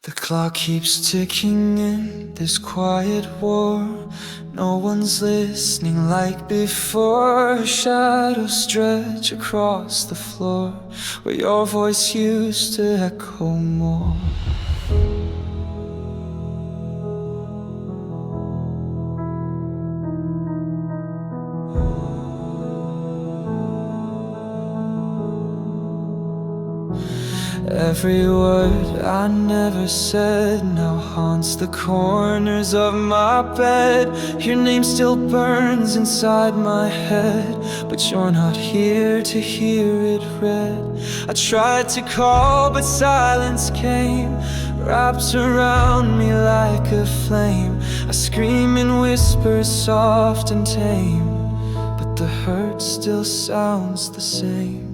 The clock keeps ticking in this quiet war. No one's listening like before. Shadows stretch across the floor where your voice used to echo more. Every word I never said now haunts the corners of my bed. Your name still burns inside my head, but you're not here to hear it read. I tried to call, but silence came, wrapped around me like a flame. I scream in whispers soft and tame, but the hurt still sounds the same.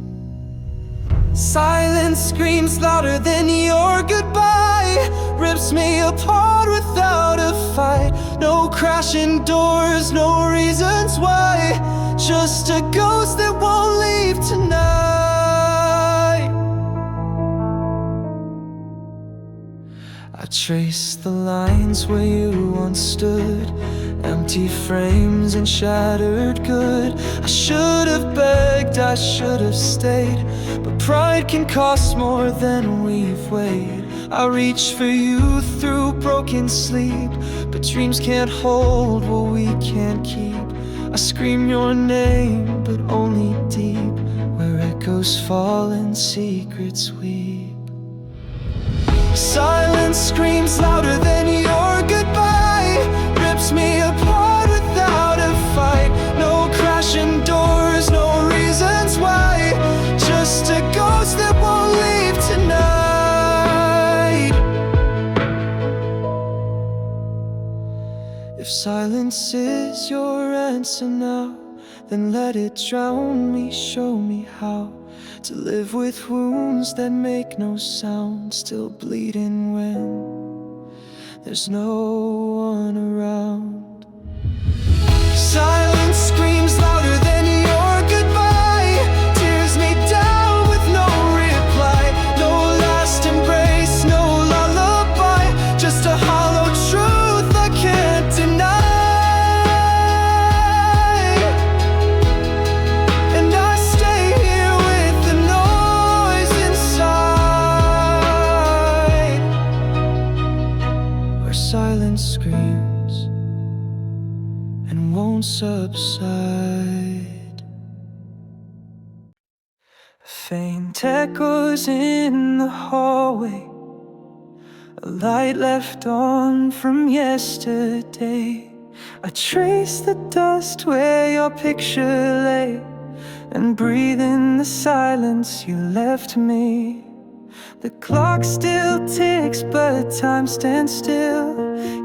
Silence screams louder than your goodbye, rips me apart without a fight. No crashing doors, no reasons why, just a ghost that won't leave tonight. I trace the lines where you once stood, empty frames and shattered good. I should have begged, I should have stayed, but pride can cost more than we've weighed. I reach for you through broken sleep, but dreams can't hold what we can't keep. I scream your name, but only deep, where echoes fall and secrets weep. Silence screams louder than your goodbye, rips me apart without a fight. No crashing doors, no reasons why, just a ghost that won't leave tonight. If silence is your answer now, then let it drown me, show me how to live with wounds that make no sound, still bleeding when there's no one around. Silence screams louder than your goodbye, tears me down with no reply. No last embrace, no lullaby, just a hollow truth I can't deny. And I stay here with the noise inside, where silence screams and won't subside. Faint echoes in the hallway, a light left on from yesterday. I trace the dust where your picture lay, and breathe in the silence you left me. The clock still ticks, but time stands still.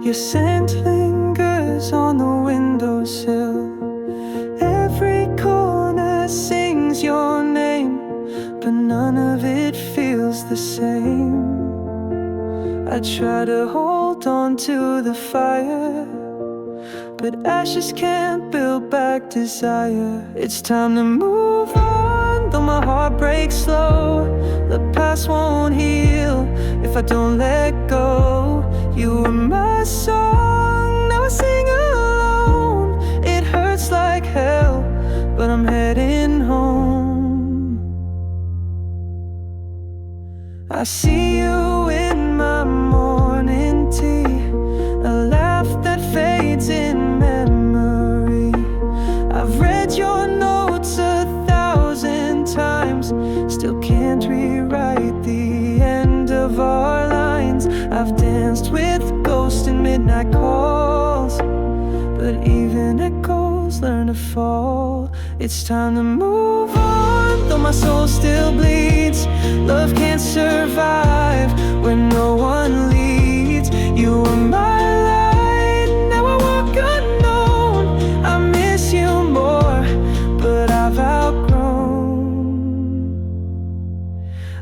Your scent lingers on the windowsill. Every corner sings your name, but none of it feels the same. I try to hold on to the fire, but ashes can't build back desire. It's time to move on, though my heart breaks slow. The past won't heal if I don't let go. You were my song, now I sing alone. It hurts like hell, but I'm heading home. I see you in my morning tea, a laugh that fades in memory. I've read your notes 1,000 times, still can't rewrite the end of our lines. I've danced with ghosts in midnight calls, but even echoes learn to fall. It's time to move on, though my soul still bleeds. Love can't survive when no one leads. You were my light, now I walk unknown. I miss you more, but I've outgrown.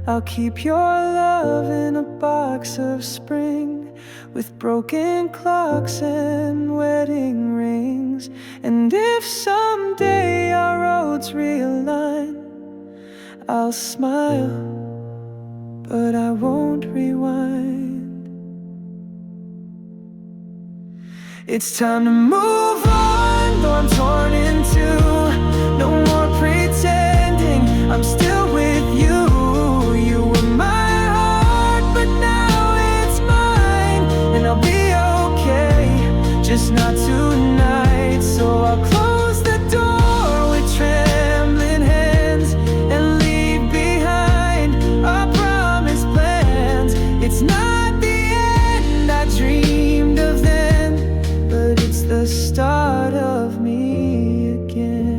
I'll keep your love in a box of spring, with broken clocks and wedding rings. And if someday our roads realign, I'll smile, but I won't rewind. It's time to move on, though I'm torn in two. No more pretending I'm still with you. You were my heart, but now it's mine. And I'll be okay, just not tonight. So I'll close the door with trembling hands and leave behind our promised plans. It's not the end I dreamed of then, but it's the start of me again.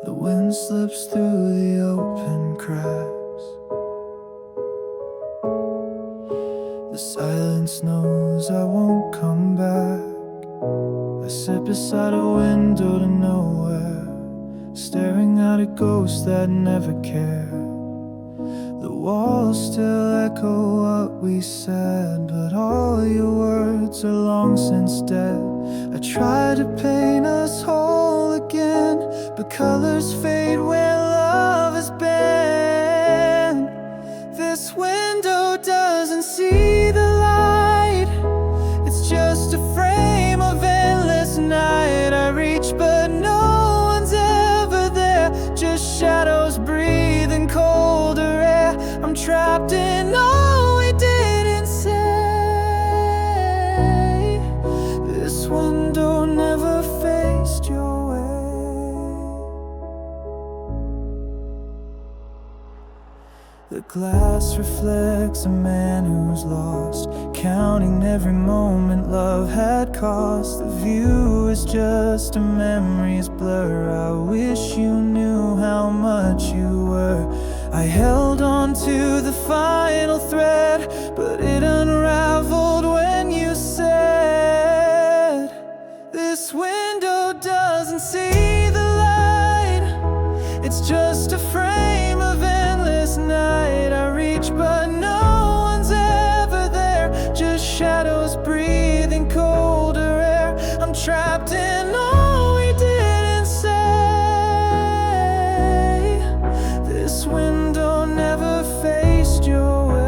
The wind slips through the open cracks. The silence knows I won't come back. I sit beside a window to nowhere, staring at a ghost that never cared. The walls still echo what we said, but all your words are long since dead. I try to paint us whole again, but colors fade where love has been. This window doesn't see the light. It's just a frame of endless night. I reach but no one's ever there, just shadows breathing colder air. I'm trapped in all we didn't say. This window never faced your way. The glass reflects a man who's lost, counting every moment love had cost. The view is just a memory's blur. I wish you knew how much you were. I held on to the final thread, but it unraveled when you said, this window doesn't see the light. It's just a frame of endless night. I reach but no one's ever there, just shadows breathing colder air. I'm trapped in all we didn't say. This window never faced your way.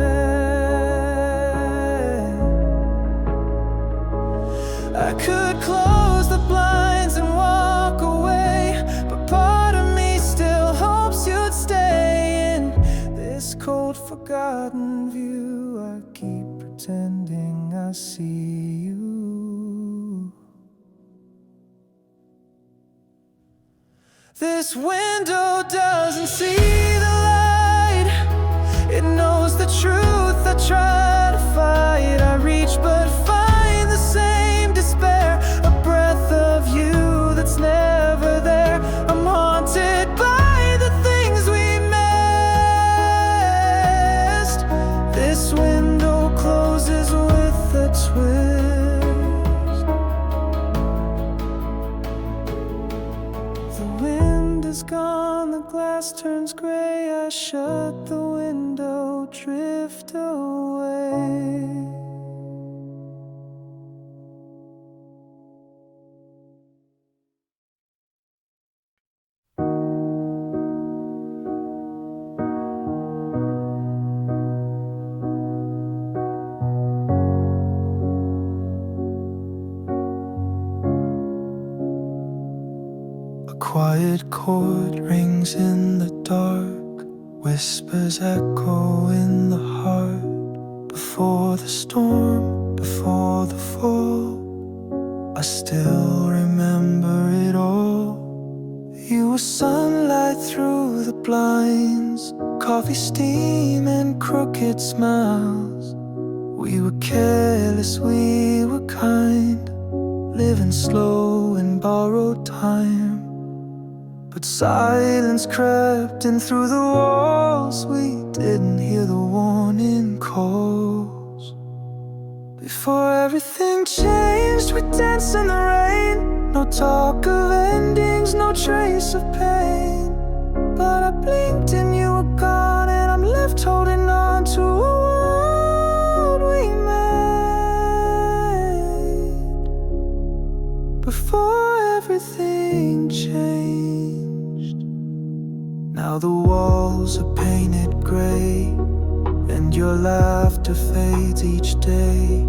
I could close the blinds and walk away, but part of me still hopes you'd stay in this cold, forgotten view. I keep pretending I see you. This window doesn't see the light. It knows the truth. I try to fight. I reach but find the same despair, a breath of you that's never there. I'm haunted by the things we missed. This window closes with a twist. The wind is gone, the glass turns gray. I shut the window, drift away. A quiet chord rings in the dark, whispers echo in the heart. Before the storm, before the fall, I still remember it all. You were sunlight through the blinds, coffee steam and crooked smiles. We were careless, we were kind, living slow in borrowed time. But silence crept in through the walls. We didn't hear the warning calls. Before everything changed, we danced in the rain. No talk of endings, no trace of pain. But I blinked and you were gone, and I'm left holding on to a world we made. Your laughter fades each day.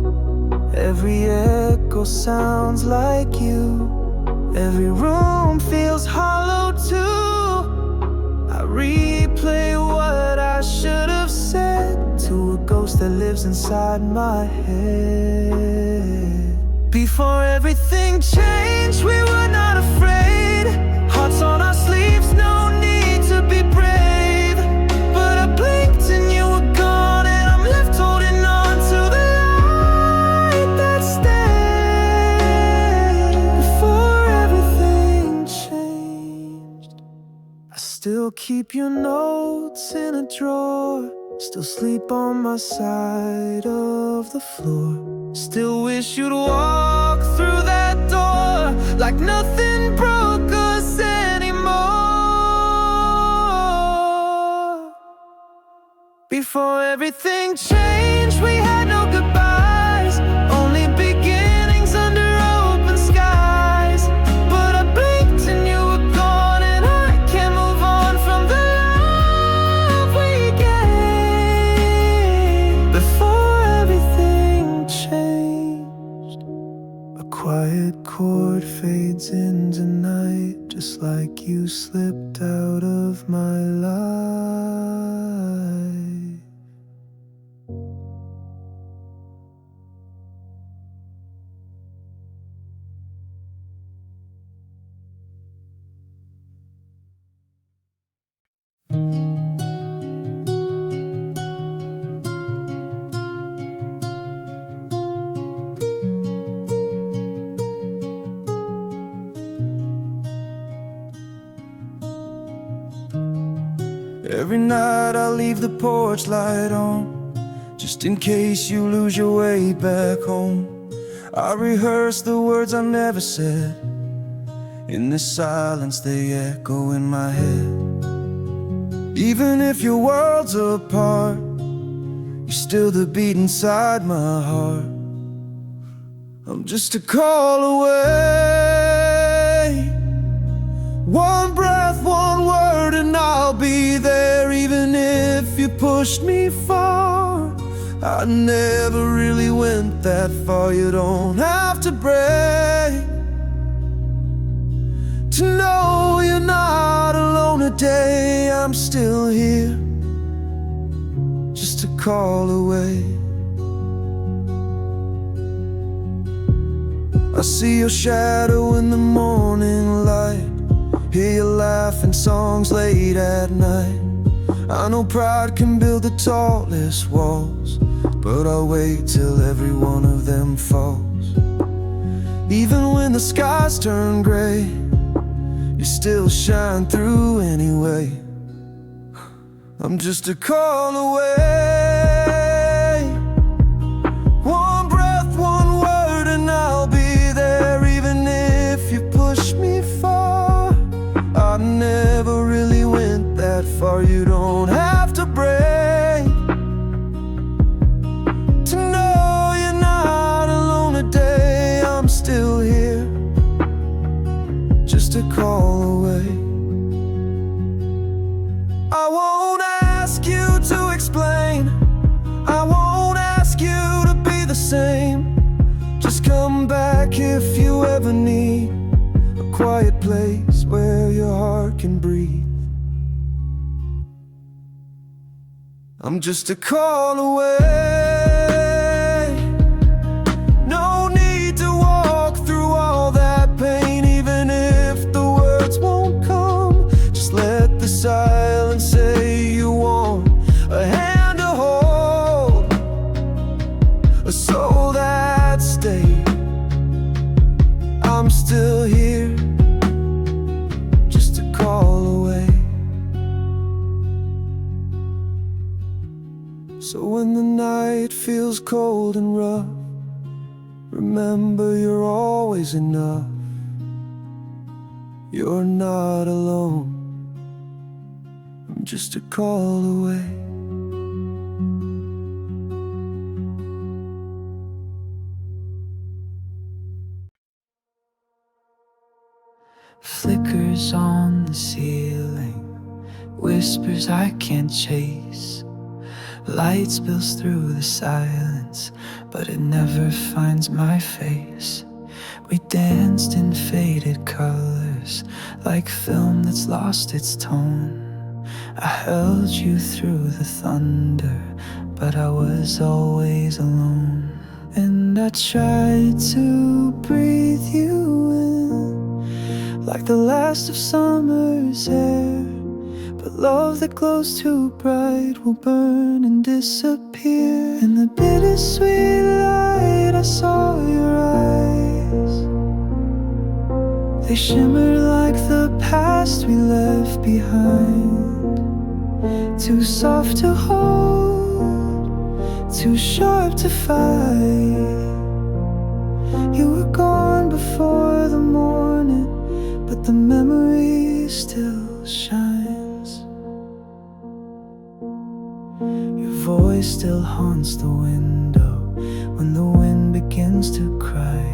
Every echo sounds like you. Every room feels hollow too. I replay what I should have said to a ghost that lives inside my head. Before everything changed, we were not afraid. Hearts on our sleeves, no need to be brave. But I blinked and you were gone, and I'm left holding on to the light that stayed. Before everything changed, I still keep your notes in a drawer. Still sleep on my side of the floor. Still wish you'd walk through that door like nothing broke us anymore. Before everything changed, we had no goodbyes, only beginnings under open skies. But I blinked and you were gone, and I can't move on from the love we gave. Before everything changed, a quiet chord fades into night, just like you slipped out of my life. Every night I leave the porch light on, just in case you lose your way back home. I rehearse the words I never said. In this silence they echo in my head. Even if your world's apart, you're still the beat inside my heart. I'm just a call away. One breath, one word, and I'll be there. Even if you pushed me far, I never really went that far. You don't have to break to know you're not alone today. I'm still here, just a call away. I see your shadow in the morning light, hear you laughing songs late at night. I know pride can build the tallest walls, but I'll wait till every one of them falls. Even when the skies turn gray, you still shine through anyway. I'm just a call away. One breath, one word, and I'll be there. Even if you push me far, I never really went that far. You don't have to break to know you're not alone today. I'm still here, just a call away. I won't ask you to explain, I won't ask you to be the same. Just come back if you ever need a quiet place where your heart can breathe. I'm just a call away. No need to walk through all that pain. Even if the words won't come, just let the silence say you want a hand to hold, a soul that stayed. I'm still here, just a call away. So when the night feels cold and rough, remember you're always enough. You're not alone, I'm just a call away. Flickers on the ceiling, whispers I can't chase. Light spills through the silence, but it never finds my face. We danced in faded colors, like film that's lost its tone. I held you through the thunder, but I was always alone. And I tried to breathe you in, like the last of summer's air. But love that glows too bright will burn and disappear. In the bittersweet light, I saw your eyes. They shimmered like the past we left behind. Too soft to hold, too sharp to fight. You were gone before the morning, but the memory still shines. Your voice still haunts the window when the wind begins to cry.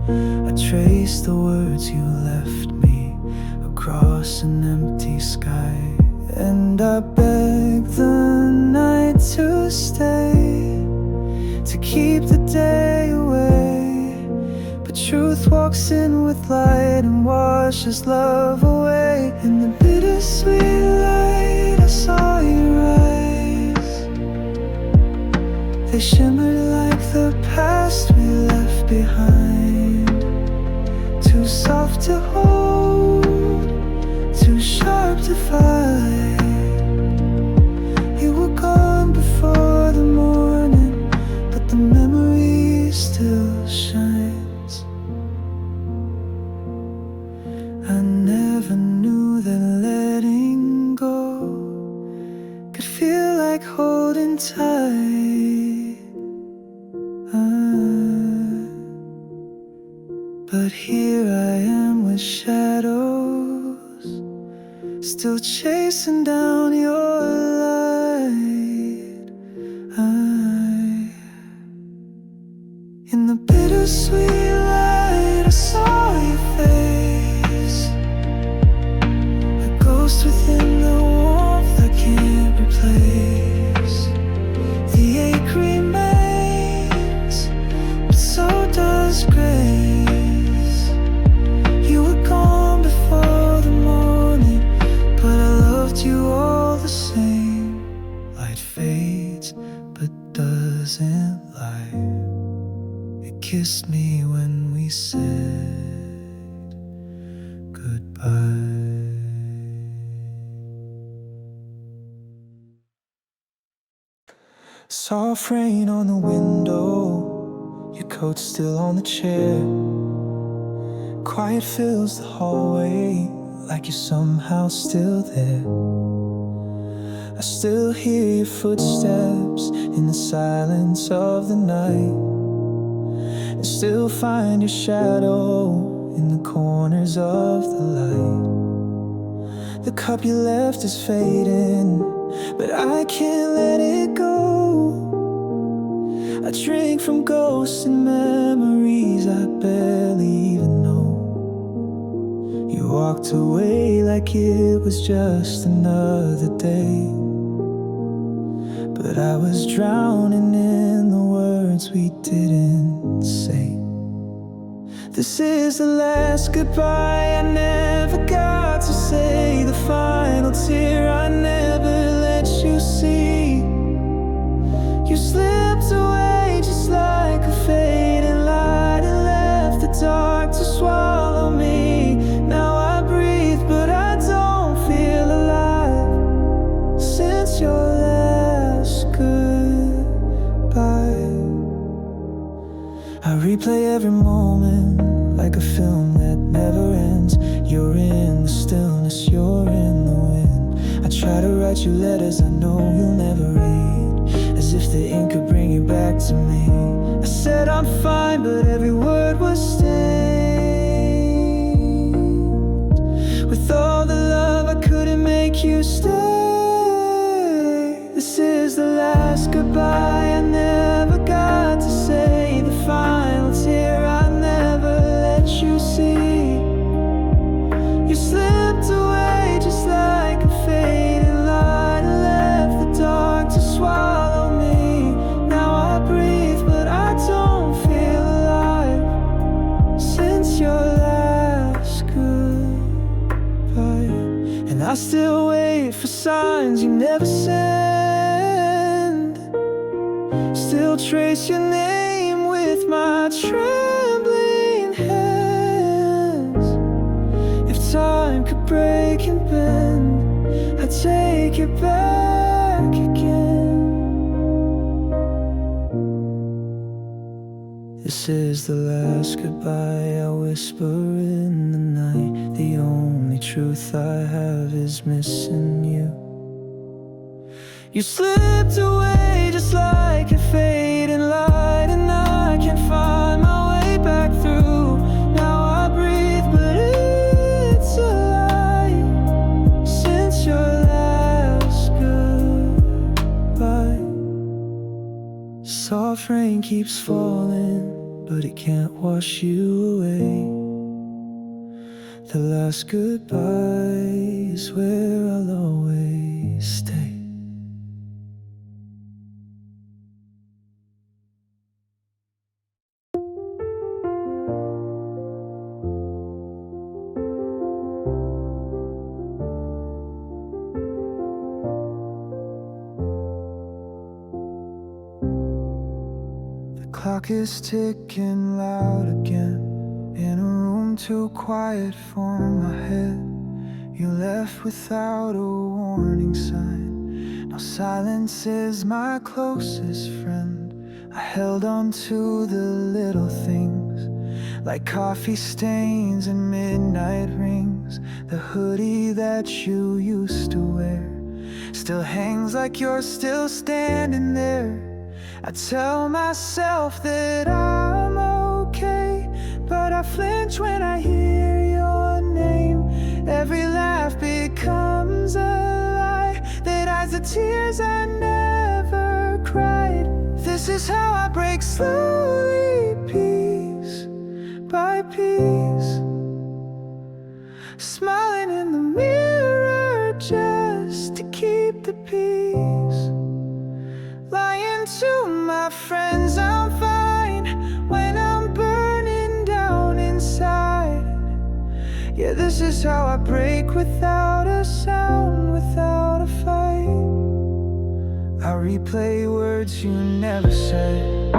I trace the words you left me across an empty sky. And I beg the night to stay, to keep the day away. But truth walks in with light and washes love away. In the bittersweet light, I saw your eyes. They shimmered like the past we left behind. Too soft to hold, too sharp to fight. You were gone before the morning, but the memory still shines. I never knew that letting go could feel like holding tight. But here I am with shadows, still chasing down your light. In the bittersweet light, I saw your face, a ghost within the warmth I can't replace. The ache remains, but so does grace. You were gone before the morning, but I loved you all the same. Light fades, but doesn't lie. It kissed me when we said goodbye. Soft rain on the window, your coat still on the chair. Quiet fills the hallway, like you're somehow still there. I still hear your footsteps in the silence of the night, and still find your shadow in the corners of the light. The cup you left is fading, but I can't let it go. I drink from ghosts and memories I barely even know. You walked away like it was just another day, but I was drowning in the words we didn't say. This is the last goodbye I never got to say, the final tear I never let you see. You slipped away just like a fading light and left the dark to swallow me. Now I breathe, but I don't feel alive since your last goodbye. I replay every moment like a film that never ends. You're in the stillness, you're in the wind. I try to write you letters I know you'll never read, as if the ink could bring you back to me. I said I'm fine, but every word was stained with all the love I couldn't make you stay. This is the last goodbye I never got to say, the final tear I never let you see. You slipped away just like a fading light and left the dark to swallow signs you never send. Still trace your name with my trembling hands. If time could break and bend, I'd take it back again. This is the last goodbye I whisper in the night. The only truth I have is missing you. You slipped away just like a fading light, and I can't find my way back through. Now I breathe, but it's a lie. Since your last goodbye, soft rain keeps falling, but it can't wash you away. The last goodbye is where I'll always stay. The clock is ticking loud again, in a room too quiet for my head. You left without a warning sign. Now silence is my closest friend. I held on to the little things, like coffee stains and midnight rings. The hoodie that you used to wear still hangs like you're still standing there. I tell myself that I'm okay, but I flinch when I hear your name. Every laugh becomes a lie that hides the tears I never cried. This is how I break slowly, piece by piece, smiling in the mirror just to keep the peace. Lying to my friends I'm fine when I'm burning down inside. Yeah, this is how I break without a sound, without a fight. I replay words you never said,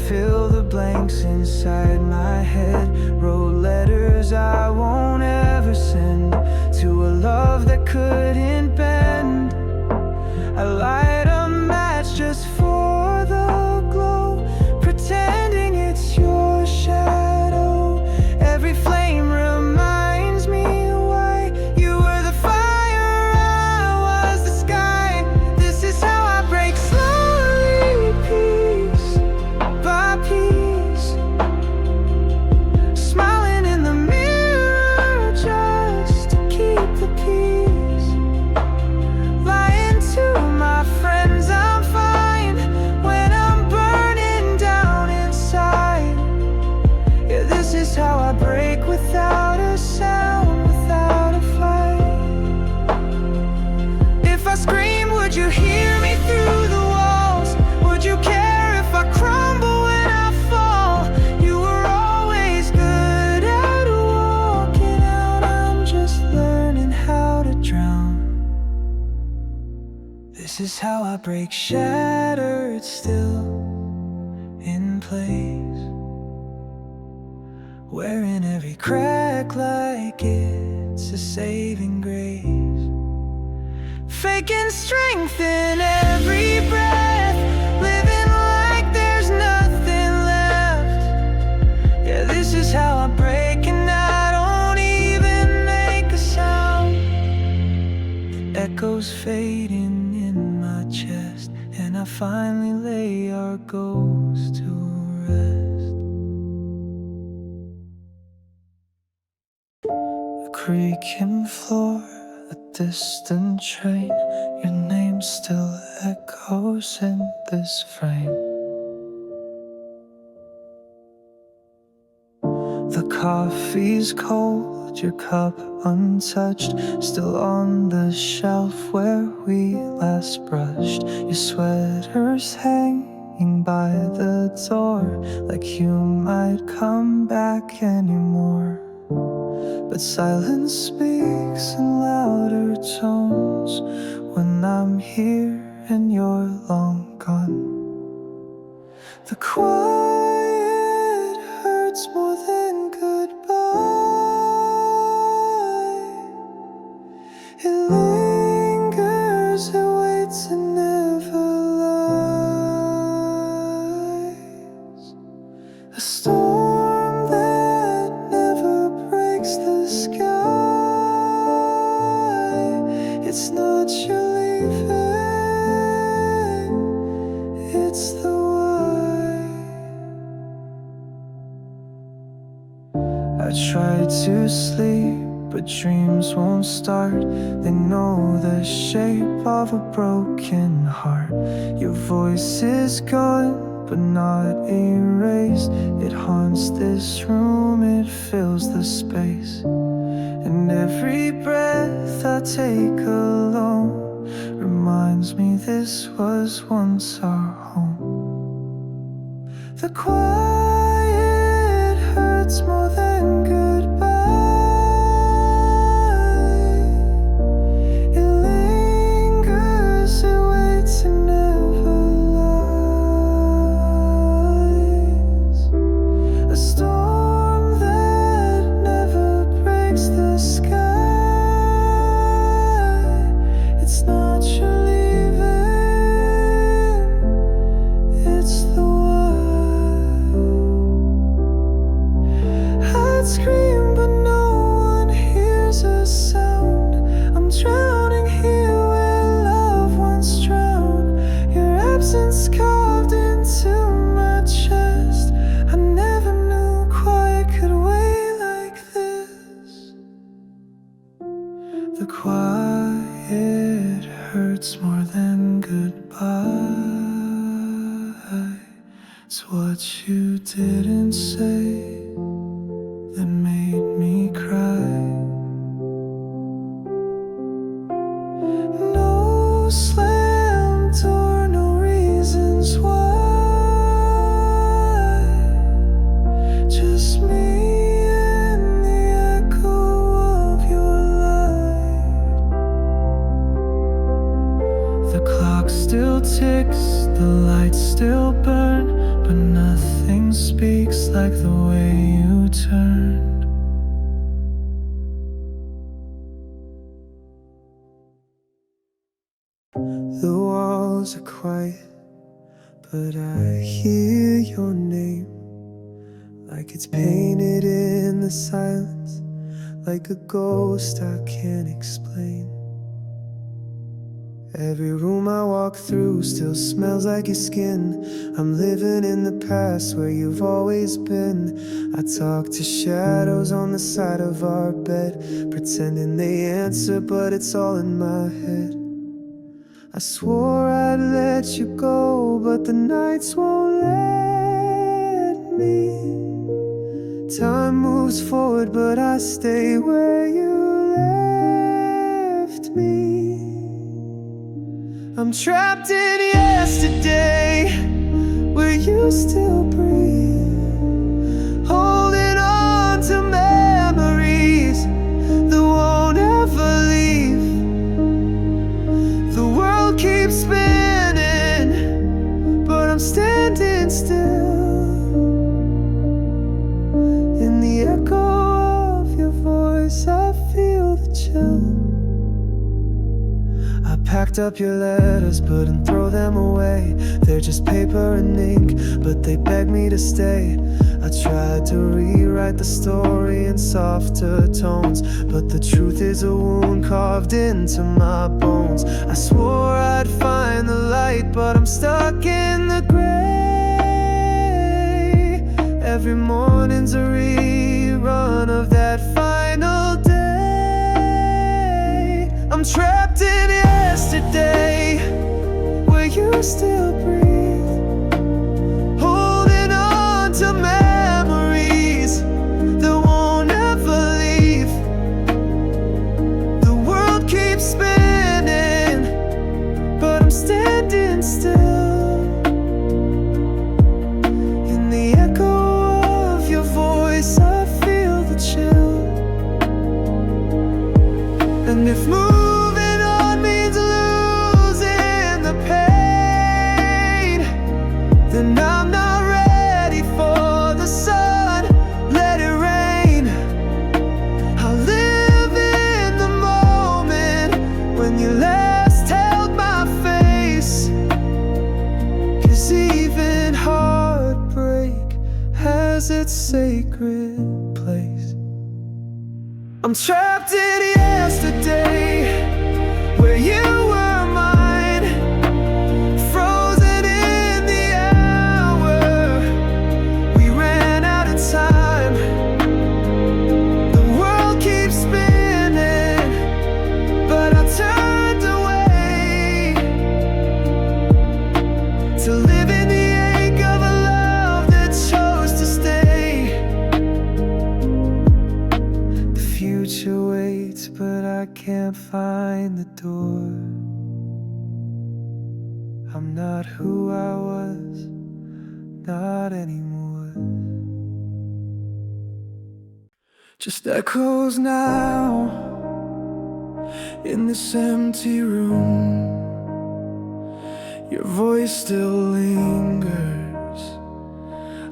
fill the blanks inside my head. Wrote letters I won't ever send to a love that couldn't bend. I light a match just for the glow, pretending it's your shadow. Every flame reminds me why you were the fire, I was the sky. This is how I break slowly, piece by piece, smiling in the mirror just to keep the peace. Lying to my friends I'm fine when I'm burning down inside. Yeah, this is how I break without a sound, without a fight. If I scream, would you hear me through the walls? Would you care if I crumble when I fall? You were always good at walking out. I'm just learning how to drown. This is how I break shattered still in place, wearing every crack like it's a saving grace. Faking strength in every breath, living like there's nothing left. Yeah, this is how I break, and I don't even make a sound. Echoes fading in my chest, and I finally lay our ghosts to rest. A creaking floor, a distant train, your name still echoes in this frame. The coffee's cold, your cup untouched, still on the shelf where we last brushed. Your sweater's hanging by the door, like you might come back anymore. but silence speaks in louder tones when I'm here and you're long gone. The quiet hurts more than goodbye. It lingers, it waits and never lies. A storm that never breaks the sky. It's not you leaving, it's the why. I try to sleep, but dreams won't start. They know the shape of a broken heart. Your voice is gone, but not erased. It haunts this room, it fills the space. And every breath I take alone reminds me this was once our home. The quiet hurts more than goodbye. It lingers, it waits and never lies. A storm that never breaks the sky. It's not you leaving, it's the I'd scream, but no one hears a sound. I'm drowning here where love once drowned. Your absence carved into my chest. I never knew quiet could weigh like this. The quiet hurts more than goodbye. It's what you didn't say that made me cry. No slammed door, no reasons why. Just me and the echo of your light. The clock still ticks, the lights still burn, but nothing speaks like the way you turned. The walls are quiet, but I hear your name, like it's painted in the silence, like a ghost I can't explain. Every room I walk through still smells like your skin. I'm living in the past where you've always been. I talk to shadows on the side of our bed, pretending they answer, but it's all in my head. I swore I'd let you go, but the nights won't let me. Time moves forward, but I stay where you left me. I'm trapped in yesterday, where you still breathe, holding on to memories that won't ever leave. The world keeps spinning, but I'm standing still. In the echo of your voice, I feel the chill. I packed up your letters, but didn't throw them away. They're just paper and ink, but they beg me to stay. I tried to rewrite the story in softer tones, but the truth is a wound carved into my bones. I swore I'd find the light, but I'm stuck in the gray. Every morning's a rerun of that final day. I'm trapped in yesterday, where you still breathe, holding on to memories that won't ever leave. The world keeps spinning, but I'm standing still. In the echo of your voice, I feel the chill. has its sacred place. I'm trapped in yesterday, where you were mine, frozen in the hour. We ran out of time. The world keeps spinning, but I turned away to live in the ache of a love that chose to stay. The future waits, but I can't find the door. I'm not who I was, not anymore. Just echoes now in this empty room. Your voice still lingers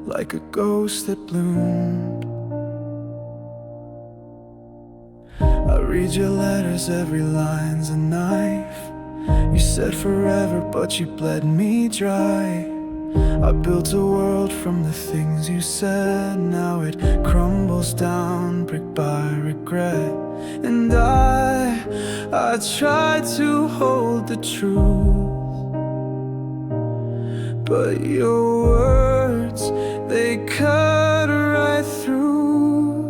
like a ghost that bloomed. I read your letters, every line's a knife. You said forever, but you bled me dry. I built a world from the things you said. Now it crumbles down brick by regret. And I tried to hold the truth, but your words, they cut right through.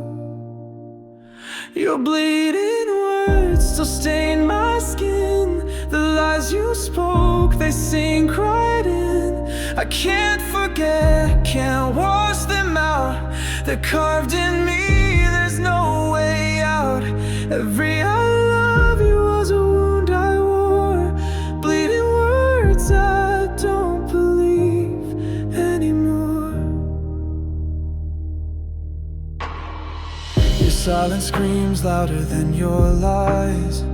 Your bleeding words still stain my skin. The lies you spoke, they sink right in. I can't forget, can't wash them out. They're carved in me, there's no way out. Every I love you was a wound I wore. Bleeding words I don't believe anymore. Your silence screams louder than your lies.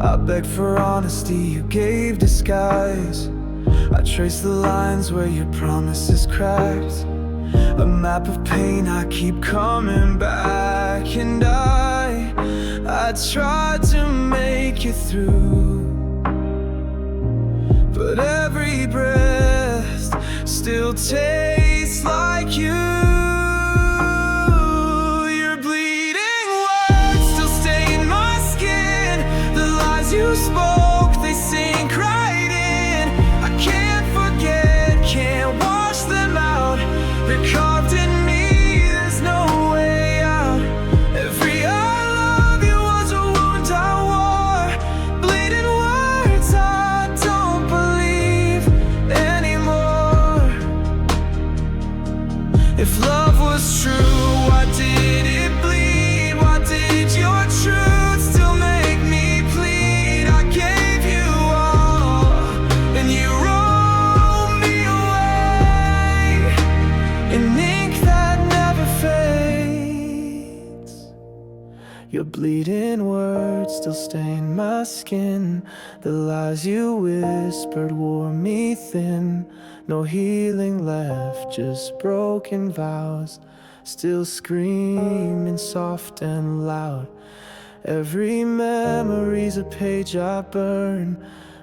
I begged for honesty, you gave disguise. I traced the lines where your promises cracked. A map of pain, I keep coming back. And I tried to make you through, but every breath still tastes like you. Your bleeding words still stain my skin. The lies you spoke, they sink right in. I can't forget, can't wash them out. They're carved in me, there's no way out. Every I love you was a wound I wore. Bleeding words I don't believe anymore. If love was true, why did it bleed? Why did your truth still make me plead? I gave you all, and you rolled me away in ink that never fades. Your bleeding words still stain my skin. The lies you whispered wore me thin. No healing left, just broken vows, still screaming soft and loud. Every memory's a page I burn.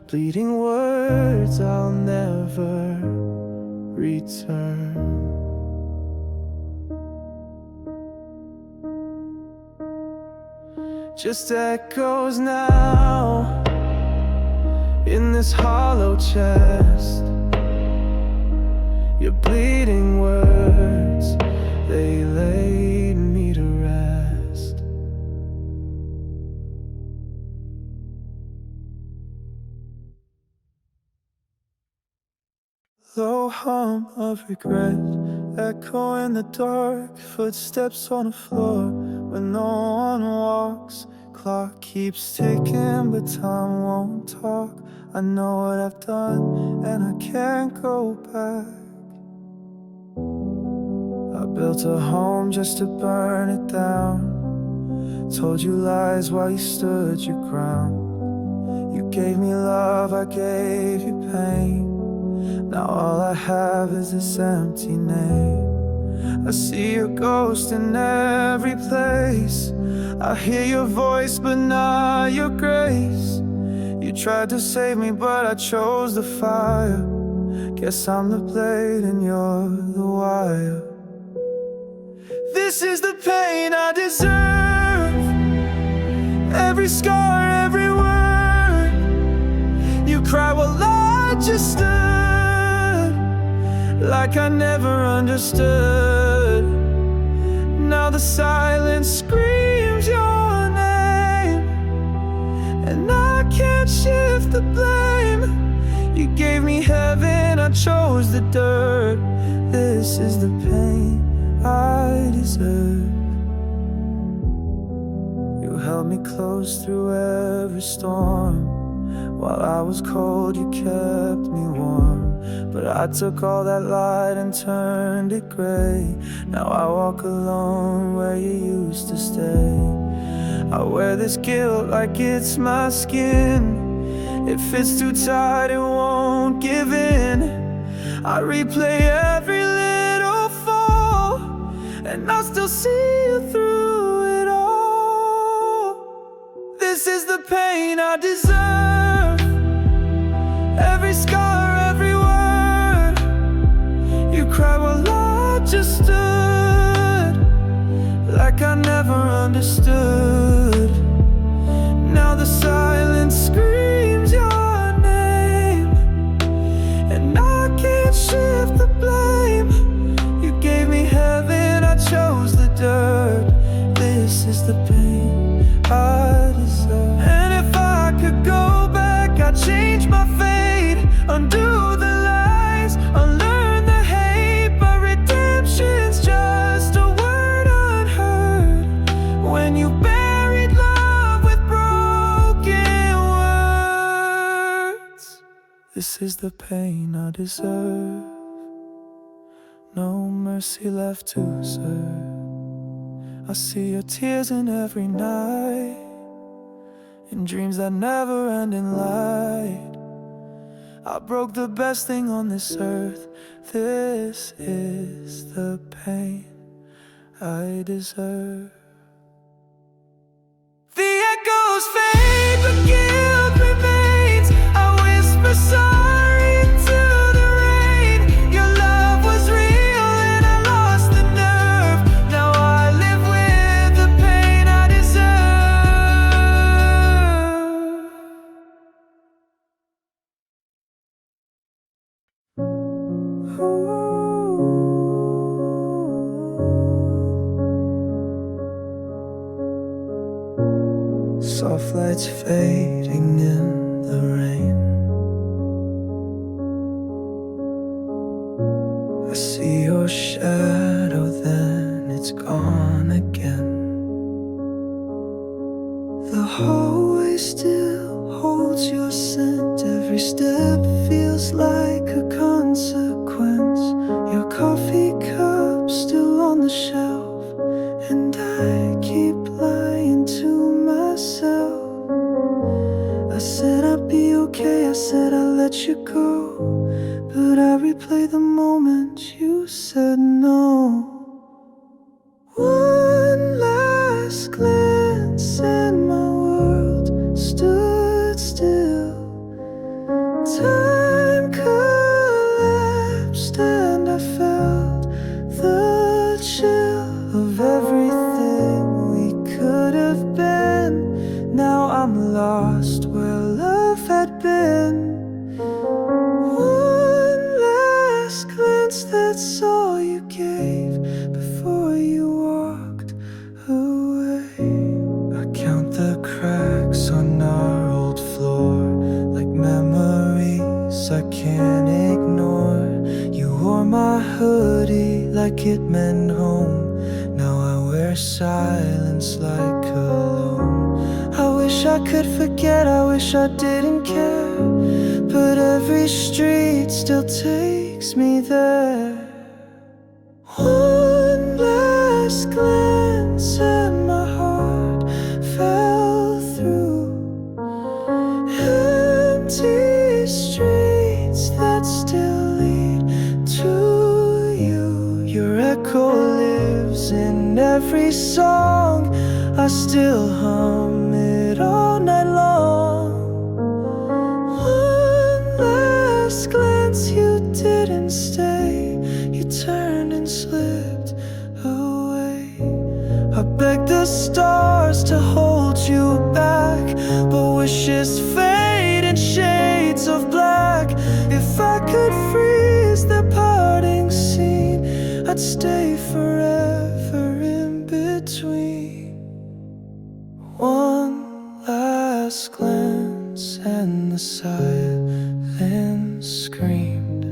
Bleeding words I'll never return. Just echoes now in this hollow chest. Your bleeding words, they laid me to rest. Low hum of regret, echo in the dark. Footsteps on the floor where no one walks. Clock keeps ticking, but time won't talk. I know what I've done, and I can't go back. I built a home just to burn it down. Told you lies while you stood your ground. You gave me love, I gave you pain. Now all I have is this empty name. I see your ghost in every place. I hear your voice, but not your grace. You tried to save me, but I chose the fire. Guess I'm the blade and you're the wire. This is the pain I deserve. Every scar, every word. You cry while I just stood, like I never understood. Now the silence screams your name, and I can't shift the blame. You gave me heaven, I chose the dirt. This is the pain I deserve. You held me close through every storm. While I was cold, you kept me warm. But I took all that light and turned it gray. Now I walk alone where you used to stay. I wear this guilt like it's my skin. It fits too tight, it won't give in. I replay every little fall, and I still see you through it all. This is the pain I deserve. Every scar, every word. You cry while I just stood, like I never understood. Now the silence screams your name, and I can't shift the blame. You gave me heaven, I chose the dirt. This is the pain I deserve. And if I could go back, I'd change my fate, undo the lies, unlearn the hate. But redemption's just a word unheard when you buried love with broken words. This is the pain I deserve. No mercy left to serve. I see your tears in every night, in dreams that never end in light. I broke the best thing on this earth. This is the pain I deserve. The echoes fade, but guilt remains. I whisper sorry into the rain. Your love was real and I lost the nerve. Now I live with the pain I deserve. Soft lights fading in the rain. I see your shadow, then it's gone again. The hallway still holds your scent. Every step feels like a consequence. Your coffee cup still on the shelf, and I keep lying to myself. I said I'd be okay, I said I'd let you go, but I replay the moment you said no. One last glance and my world stood still. Time collapsed and I felt the chill of everything we could have been. Now I'm lost where love had been. One last glance, that's all you gave before you walked away. I count the cracks on our old floor, like memories I can't ignore. You wore my hoodie like it meant home. Now I wear silence like cologne. I wish I could forget, I wish I didn't care, but every street still takes me there. One last glance and my heart fell through empty streets that still lead to you. Your echo lives in every song. I still hum it all night long. One last glance, you didn't stay. You turned and slipped away. I beg the stars to hold you back, but wishes fade in shades of black. If I could freeze the parting scene, I'd stay forever in between. One last glance and the silence screamed,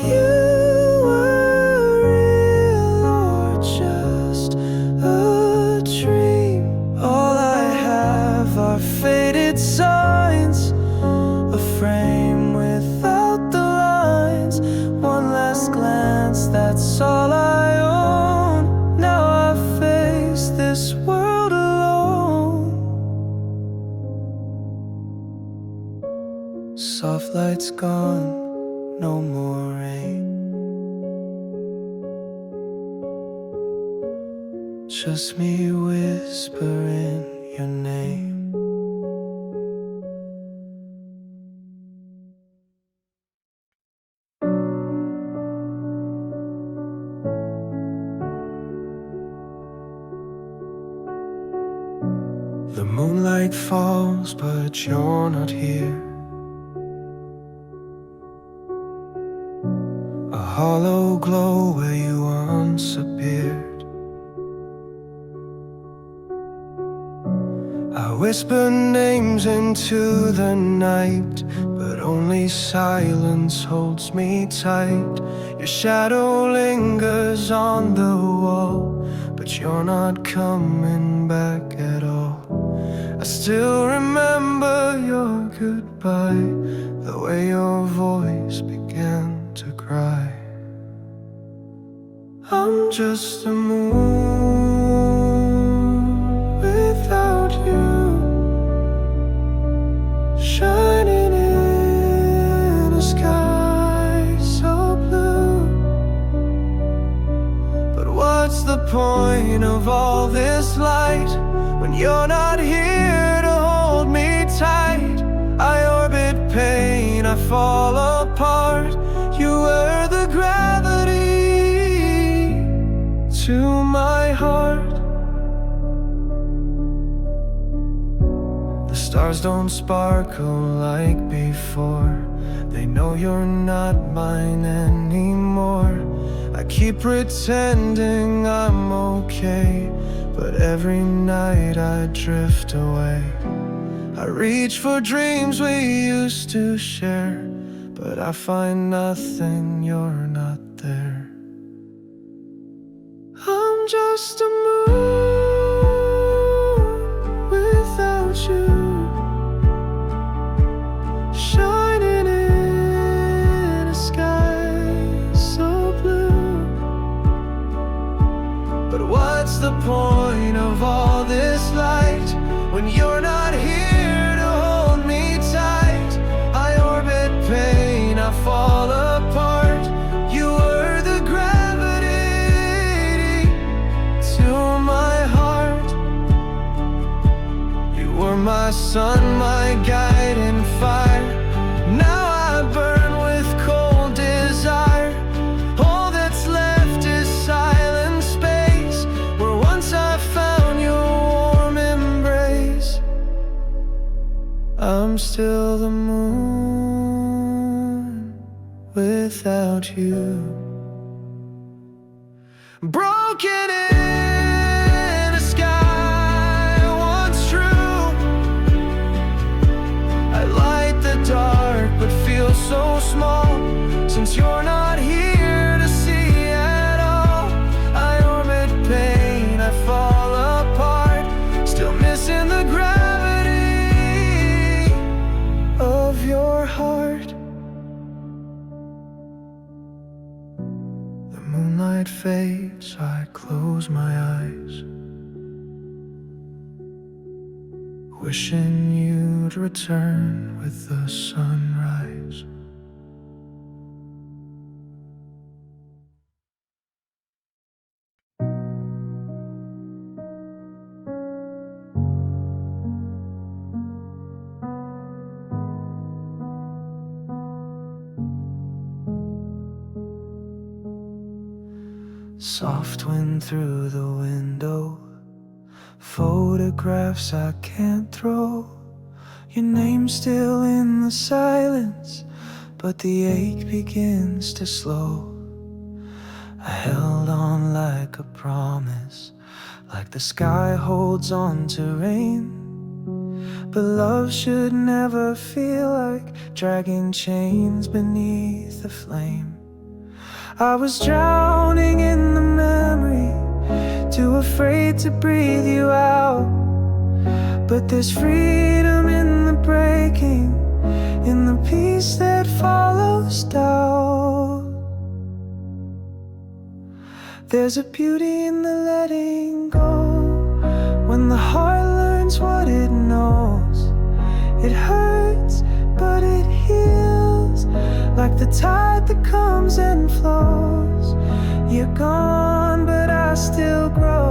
you were real or just a dream. All I have are faded signs, a frame without the lines. One last glance, that's all I own. Now I face this world alone. Soft lights gone, no more rain, just me whispering your name. The moonlight falls, but you're not here. A hollow glow where you once appeared. I whisper names into the night, but only silence holds me tight. Your shadow lingers on the wall, but you're not coming back at all. I still remember your goodbye, the way your voice began to cry. I'm just a moon without you, shining in a sky so blue. But what's the point of all this light when you're not here to hold me tight? I orbit pain, I fall apart. You were the gravity to my heart. The stars don't sparkle like before. They know you're not mine anymore. I keep pretending I'm okay, but every night I drift away. I reach for dreams we used to share, but I find nothing, you're not there. I'm just a moon without you, shining in a sky so blue. But what's the point of all this light when you're not here to hold me tight? I orbit pain, I fall apart. You were the gravity to my heart. You were my sun, my guiding fire. Now I burn with cold desire. All that's left is silent space, where once I found your warm embrace. I'm still the moon without you, broken in a sky once true. I light the dark but feel so small, since you're not here to see at all. I orbit pain, I fall apart, still missing the gravity of your heart. The moonlight fades, I close my eyes, wishing you'd return with the sunrise. Soft wind through the window, photographs I can't throw. Your name's still in the silence, but the ache begins to slow. I held on like a promise, like the sky holds on to rain. But love should never feel like dragging chains beneath the flame. I was drowning in the memory, too afraid to breathe you out. But there's freedom in the breaking, in the peace that follows doubt. There's a beauty in the letting go, when the heart learns what it knows. It hurts, but it heals, like the tide that comes and flows. You're gone, but I still grow.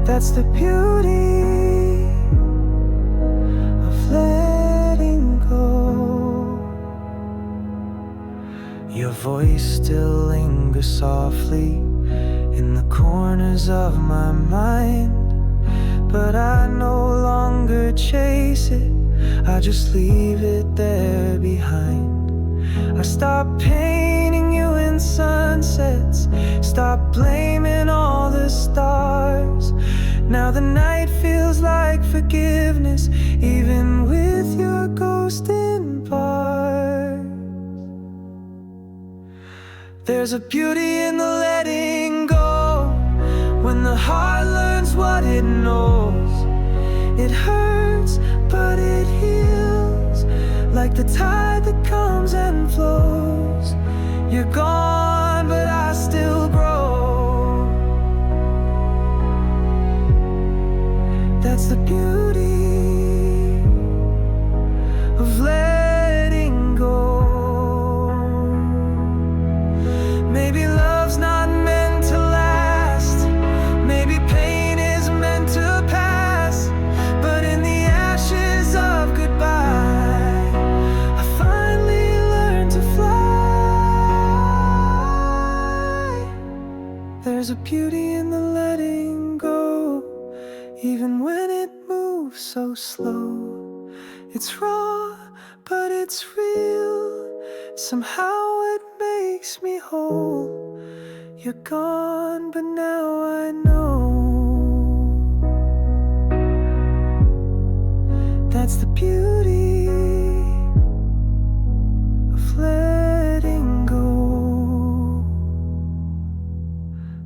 That's the beauty of letting go. Your voice still lingers softly in the corners of my mind, but I no longer chase it, I just leave it there behind. I stop painting you in sunsets, stop blaming all the stars. Now the night feels like forgiveness, even with your ghost in bars. There's a beauty in the letting go, when the heart learns what it knows. It hurts, but it heals, like the tide that comes and flows. You're gone, but I still grow. That's the beauty of letting go. Maybe love's not meant to last, maybe pain is meant to pass, but in the ashes of goodbye, I finally learned to fly. There's a beauty in the letting go, even when it moves so slow. It's raw, but it's real, somehow it makes me whole. You're gone, but now I know. That's the beauty of letting go.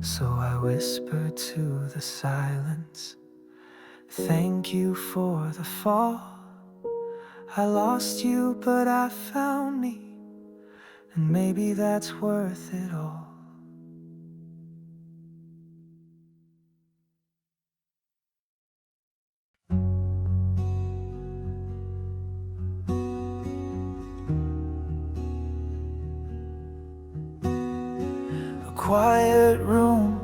So I whisper to the silence, thank you for the fall. I lost you, but I found me, and maybe that's worth it all. A quiet room,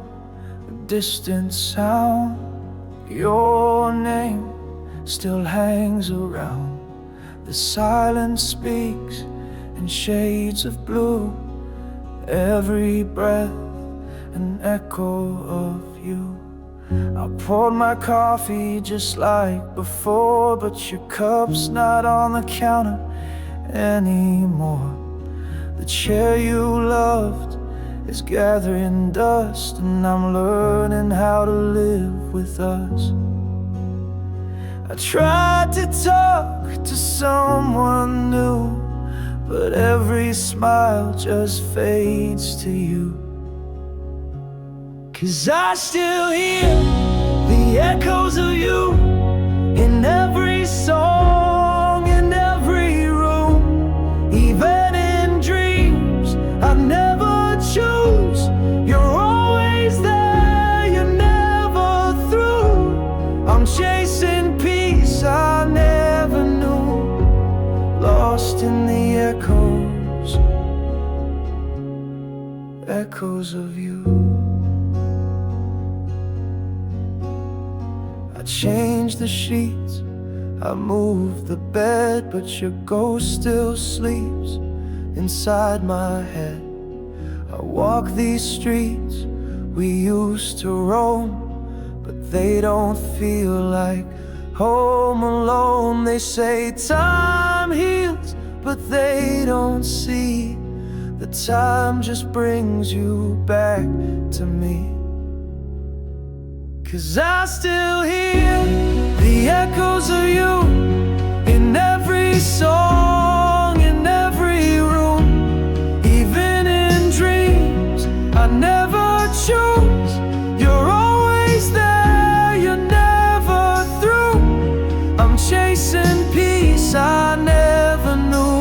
a distant sound, your name still hangs around. The silence speaks in shades of blue, every breath an echo of you. I poured my coffee just like before, but your cup's not on the counter anymore. The chair you loved is gathering dust, and I'm learning how to live with us. I tried to talk to someone new, but every smile just fades to you. 'Cause I still hear the echoes of you in every song, in every room, even in dreams I never choose. You're always there, you're never through. I'm chasing peace I never knew, lost in the echoes of you. I changed the sheets, I moved the bed, but your ghost still sleeps inside my head. I walk these streets we used to roam, but they don't feel like home alone. They say time heals, but they don't see that time just brings you back to me. 'Cause I still hear the echoes of you in every song, in every room, even in dreams I never choose. You're always there, you're never through. I'm chasing peace I never knew,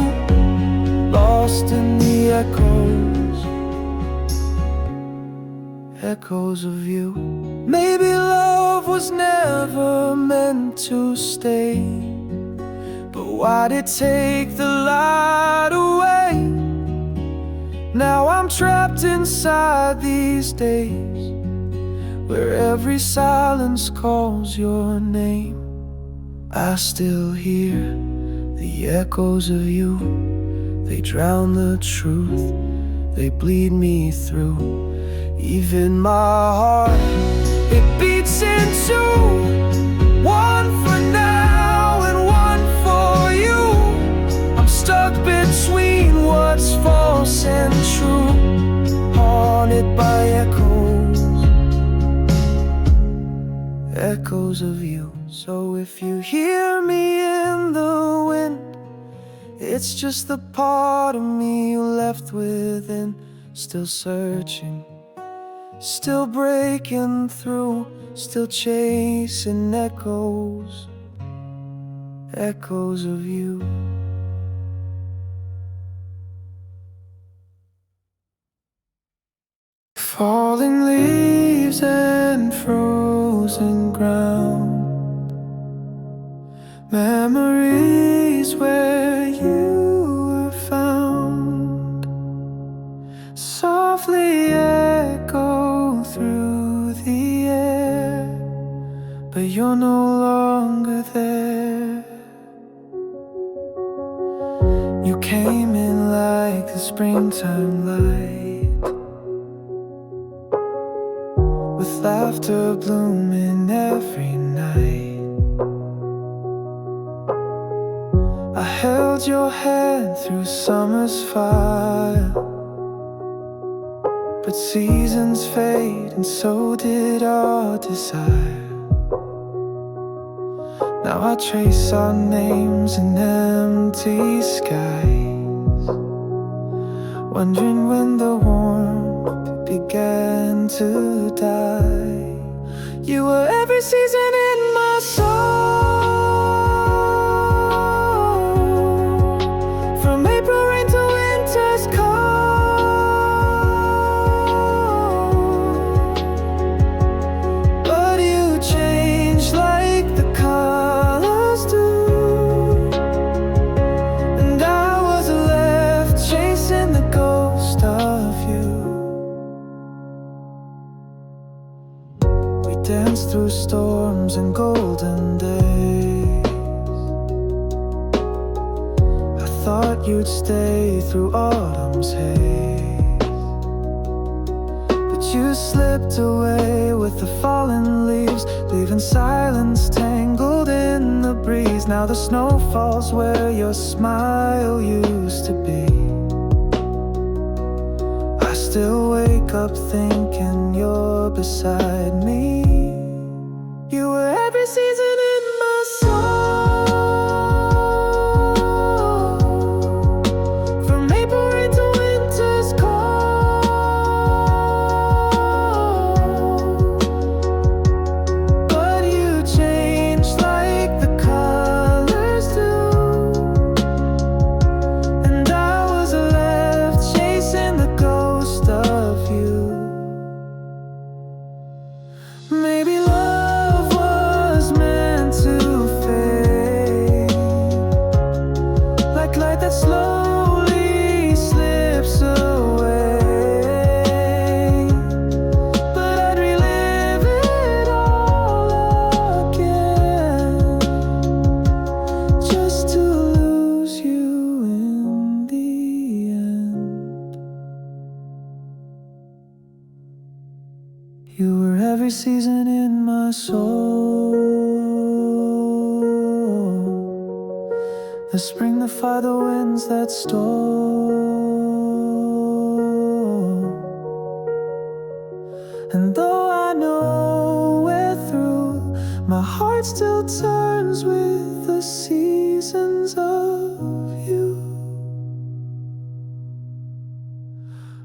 lost in the echoes of you. Maybe love was never meant to stay, but why'd it take the light away? Now I'm trapped inside these days, where every silence calls your name. I still hear the echoes of you. They drown the truth, they bleed me through. Even my heart, it beats in two, one for now and one for you. I'm stuck between what's false and true, haunted by echoes of you. So if you hear me in the wind, it's just the part of me you left within, still searching, still breaking through, still chasing echoes of you. Falling leaves and frozen ground, memories where you were found, softly echo through the air, but you're no longer there. You came in like the springtime light, with laughter blooming every night. I held your hand through summer's fire, but seasons fade and so did our desire. Now I trace our names in empty skies, wondering when the warmth began to die. You were every season in my soul, from April rain to winter's cold. But you changed like the colors do, and I was left chasing the ghost of you. We danced through storms and golden days. I thought you'd stay through autumn's haze, but you slipped away with the fallen leaves, leaving silence tangled in the breeze. Now the snow falls where your smile used to be. I still wake up thinking you're beside me. You were every season in my soul, from April rain to winter's cold. But you changed like the colors do, and I was left chasing the ghost of you. Maybe love was meant You were every season in my soul. The spring, the fire, the winds that stole. And though I know we're through, my heart still turns with the seasons of you.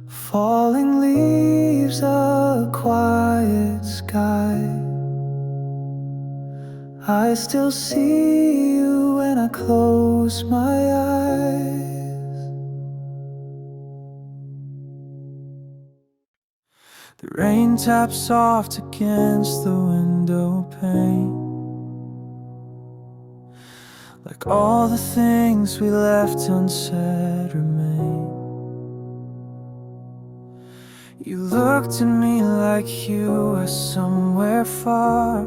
Falling leaves, a quiet sky. I still see you when I close my eyes. The rain taps soft against the window pane, like all the things we left unsaid remain. You looked at me like you were somewhere far,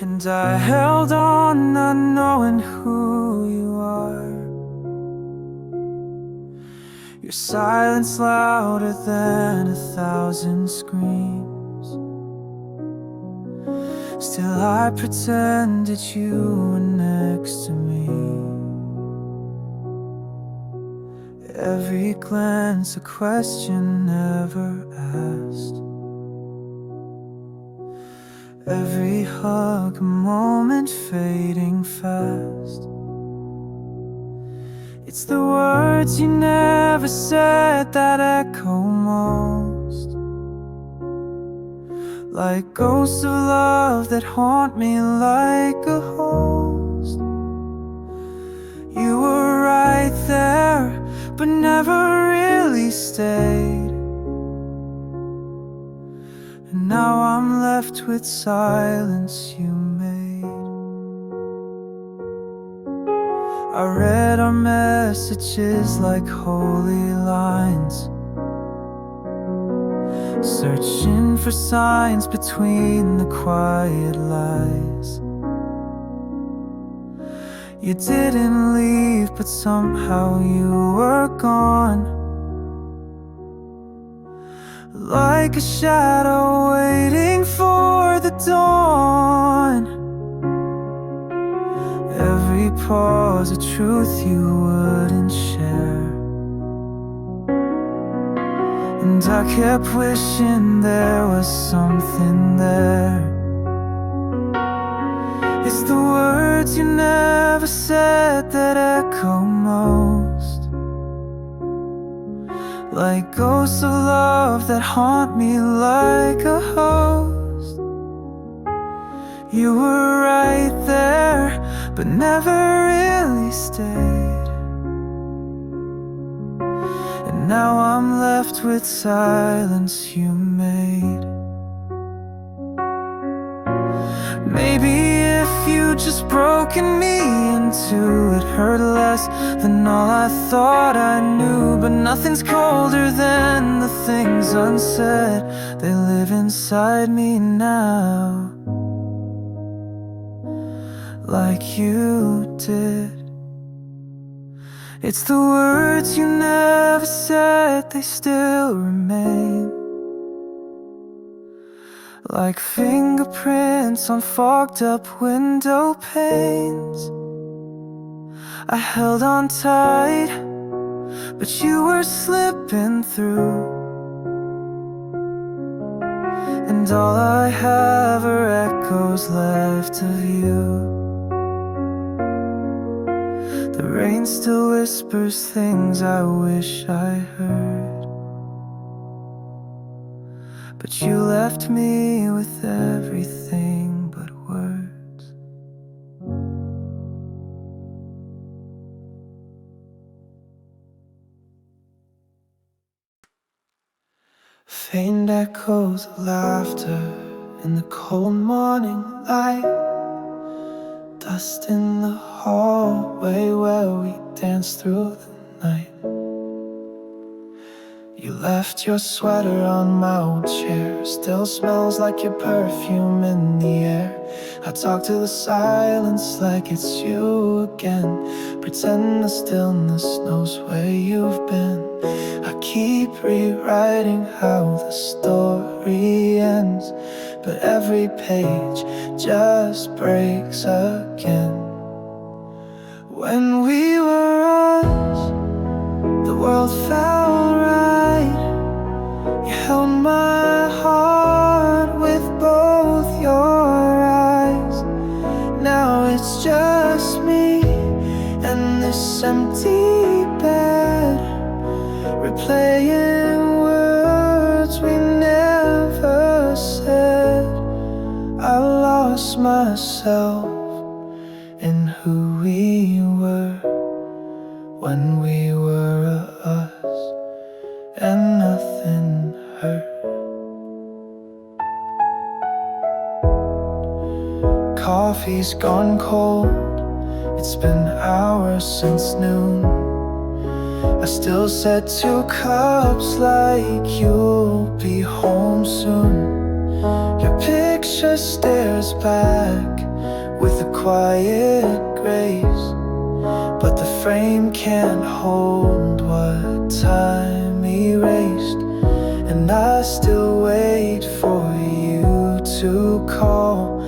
and I held on not knowing who you are. Your silence louder than 1,000 screams. Still I pretended you were next to me. Every glance a question never asked. Every hug a moment fading fast. It's the words you never said that echo most, like ghosts of love that haunt me like a host. You were right there, but never really stayed. And now I'm left with silence you made. I read our messages like holy lines, searching for signs between the quiet lies. You didn't leave, but somehow you were gone, like a shadow waiting for the dawn. Every pause a truth you wouldn't share, and I kept wishing there was something there. It's the words you never said that echo most, like ghosts of love that haunt me like a host. You were right there, but never really stayed. And now I'm left with silence you made. Maybe if you just broken me into it hurt less than all I thought I knew. But nothing's colder than the things unsaid. They live inside me now, like you did. It's the words you never said, they still remain, like fingerprints on fogged up window panes. I held on tight, but you were slipping through, and all I have are echoes left of you. The rain still whispers things I wish I heard, but you left me with everything but words. Faint echoes of laughter in the cold morning light, dust in the hallway where we danced through the night. You left your sweater on my old chair, still smells like your perfume in the air. I talk to the silence like it's you again, pretend the stillness knows where you've been. I keep rewriting how the story ends, but every page just breaks again. When we were us, the world felt right. You held my heart with both your eyes. Now it's just me and this empty bed, replaying words we never said. I lost myself in who we were when we were us, and nothing hurt. Coffee's gone cold, it's been hours since noon. I still set 2 cups like you'll be home soon. Your picture stares back with a quiet grace, but the frame can't hold what time erased. And I still wait for you to call,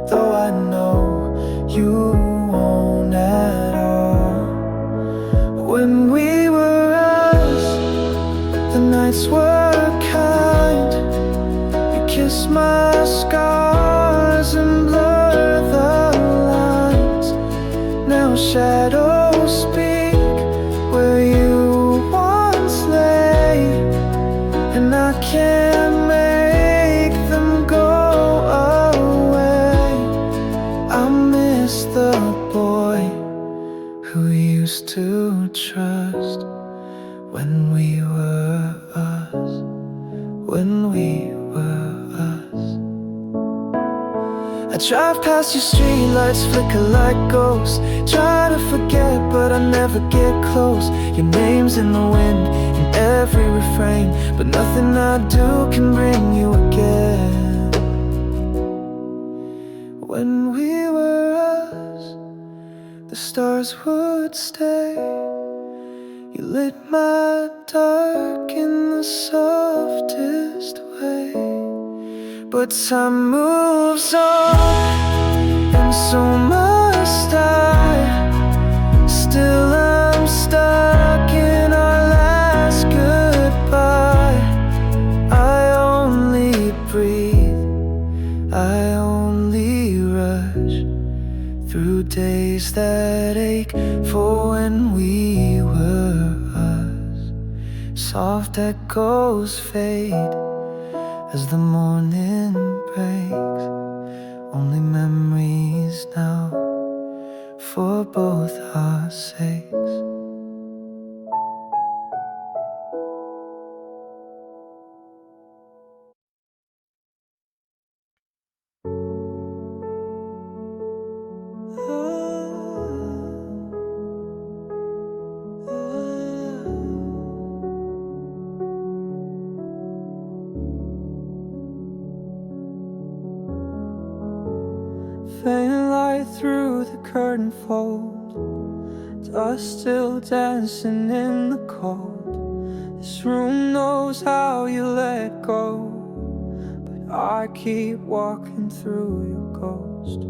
though I know you won't at all. When we were us, the nights were kind. You kissed my scars and blurred the lines. Now shadows speak where you once lay, and I can't make them go away. I miss the boy who used to trust when we were us, when we were us. I drive past your streetlights, flicker like ghosts. Try to forget, but I never get close. Your name's in the wind, in every refrain, but nothing I do can bring you again. When we were us, the stars would stay. You lit my dark in the softest way. But time moves on, and so must I. Still I'm stuck in our last goodbye. I only breathe, I only rush through days that ache for when we were us. Soft echoes fade as the morning breaks. Only memories now for both our sakes. Faint light through the curtain fold, dust still dancing in the cold. This room knows how you let go, but I keep walking through your ghost.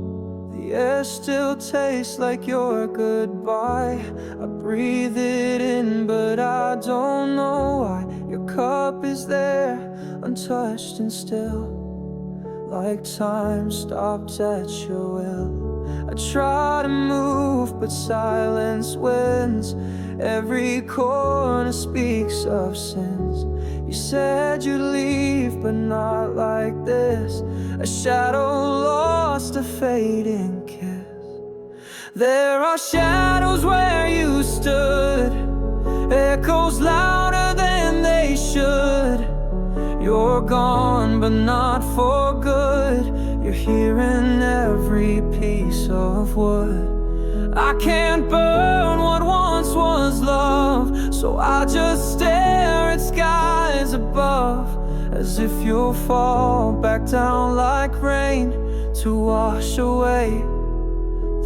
The air still tastes like your goodbye. I breathe it in, but I don't know why. Your cup is there, untouched and still, like time stopped at your will. I try to move, but silence wins. Every corner speaks of sins. You said you'd leave, but not like this. A shadow lost, a fading kiss. There are shadows where you stood, echoes louder than they should. You're gone, but not for good. You're here in every piece of wood. I can't burn what once was love, so I just stare at skies above, as if you'll fall back down like rain to wash away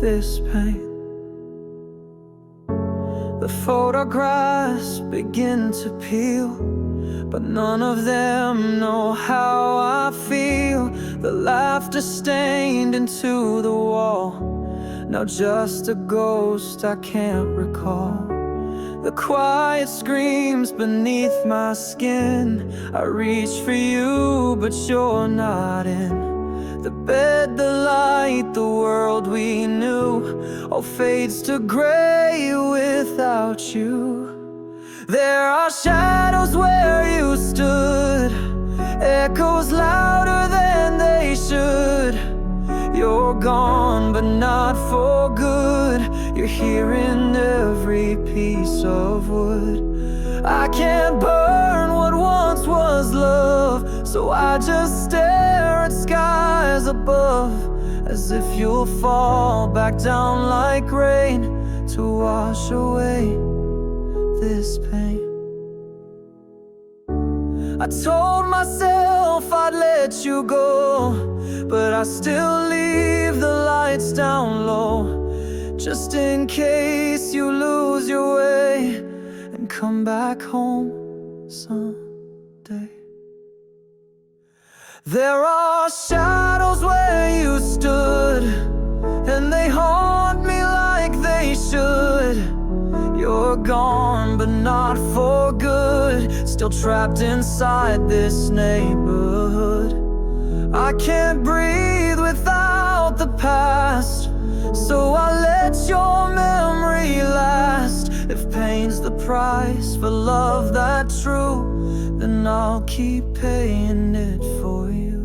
this pain. The photographs begin to peel, but none of them know how I feel. The laughter stained into the wall, now just a ghost I can't recall. The quiet screams beneath my skin. I reach for you, but you're not in. The bed, the light, the world we knew all fades to gray without you. There are shadows where you stood, echoes louder than they should. You're gone, but not for good. You're here in every piece of wood. I can't burn what once was love, so I just stare at skies above, as if you'll fall back down like rain to wash away this pain. I told myself I'd let you go, but I still leave the lights down low, just in case you lose your way and come back home someday. There are shadows where you stood, and they haunt me like they should. You're gone, but not for good, still trapped inside this neighborhood. I can't breathe without the past, so I let your memory last. If pain's the price for love that's true, then I'll keep paying it for you.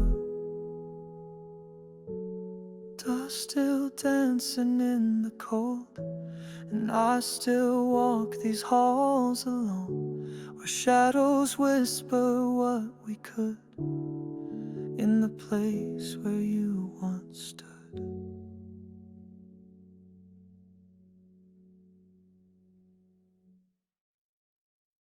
Dust still dancing in the cold, and I still walk these halls alone, where shadows whisper what we could, in the place where you once stood.